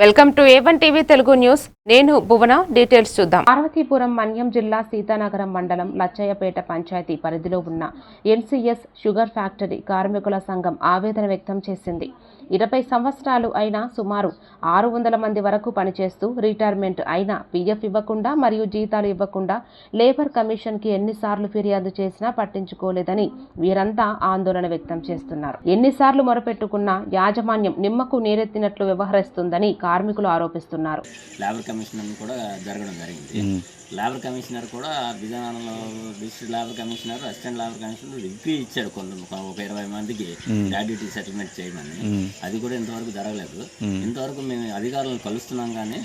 Welcome to A1 TV Telugu news. నేను భువన. Details చూద్దాం. పార్వతీపురం మన్యం జిల్లా సీతానగరం మండలం లచ్చయ్యపేట పంచాయతీ పరిధిలో ఉన్న NCS షుగర్ ఫ్యాక్టరీ కార్మికుల సంఘం ఆవేదన వ్యక్తం చేసింది. 20 సంవత్సరాలు అయినా సుమారు 600 మంది వరకు పనిచేస్తూ రిటైర్మెంట్ అయినా PF ఇవ్వకుండా మరియు జీతాలు ఇవ్వకుండా లేబర్ కమిషన్కి ఎన్నిసార్లు ఫిర్యాదు చేసినా పట్టించుకోలేదని వీరంతా ఆందోళన వ్యక్తం చేస్తున్నారు. ఎన్నిసార్లు మొరపెట్టుకున్నా యాజమాన్యం నిమ్మకు నీరెత్తినట్లు వ్యవహరిస్తుందని కార్మికులు ఆరోపిస్తున్నారు. లేబర్ కమిషనర్ కూడా జరగడం జరిగింది. లేబర్ కమిషనర్ కూడా విజయనగరంలో district labour commissioner, assistant labour commissioner degree ఇచ్చాడు ఒక 20 మందికి గ్రాడ్యుయేటీ సెటిల్మెంట్ చేయమని. అది కూడా ఇంతవరకు జరగలేదు. ఇంతవరకు మేము అధికారులను కలుస్తున్నాం కానీ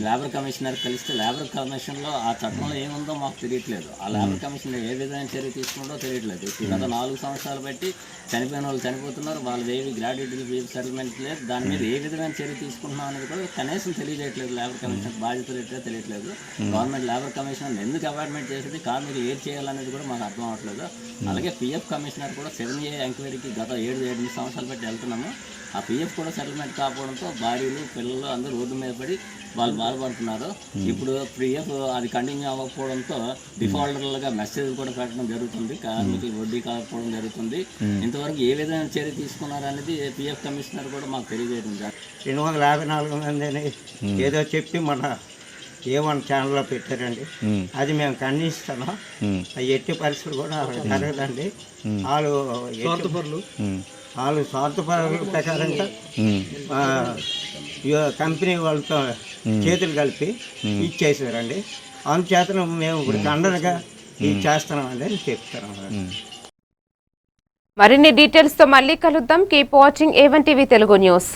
లేబర్ కమిషనర్ కలిస్తే లేబర్ కమిషన్లో ఆ చట్టంలో ఏముందో మాకు తెలియట్లేదు. ఆ లేబర్ కమిషనర్ ఏ విధమైన చర్య తీసుకుంటో తెలియట్లేదు. గత 4 సంవత్సరాలు బట్టి చనిపోయిన వాళ్ళు చనిపోతున్నారు. వాళ్ళు ఏవి గ్రాడ్యుయేటీ సెటిల్మెంట్ లేదు. దాని మీద ఏ విధమైన చర్య తీసుకుంటున్నాం అనేది కూడా కనీసం తెలియజేయట్లేదు. లేబర్ కమిషనర్ బాధ్యతలు ఎట్లా తెలియట్లేదు. గవర్నమెంట్ లేబర్ కమిషనర్ ఎందుకు అపాయింట్మెంట్ చేసేది, కార్మికులు ఏది చేయాలనేది కూడా మాకు అర్థం అవ్వట్లేదు. అలాగే PF కమిషనర్ కూడా 7A ఎంక్వైరీకి గత 7 సంవత్సరాలు బట్టి వెళ్తున్నాము. ఆ PF కూడా సెటిల్మెంట్ కాకపోవడంతో భార్యలు పిల్లలు అందరూ రోడ్డు మీద పడి వాళ్ళు బాధపడుతున్నారు. ఇప్పుడు PF అది కంటిన్యూ అవ్వకపోవడంతో డిఫాల్టర్లుగా మెసేజ్ కూడా పెట్టడం జరుగుతుంది. కార్మికులు వడ్డీ కాకపోవడం జరుగుతుంది. ఇంతవరకు ఏ విధమైన చర్య తీసుకున్నారనేది PF కమిషనర్ కూడా మాకు తెలియజేయడం జరిగింది. 254 మంది అని ఏదో చెప్పి మన A1 ఛానల్లో పెట్టారండి. అది మేము ఖండిస్తున్నాం. ఎట్టి పరిస్థితులు కూడా జరగదండి. వాళ్ళు స్వార్థపరుల ప్రకారంగా కంపెనీ వాళ్ళతో చేతులు కలిపి ఇచ్చేసారండి. అందుచేతను మేము ఇప్పుడు ఖండనగా ఇది చేస్తున్నామని చెప్తున్నాం. మరిన్ని డీటెయిల్స్ తో మళ్ళీ కలుద్దాం. Keep watching A1 TV Telugu news.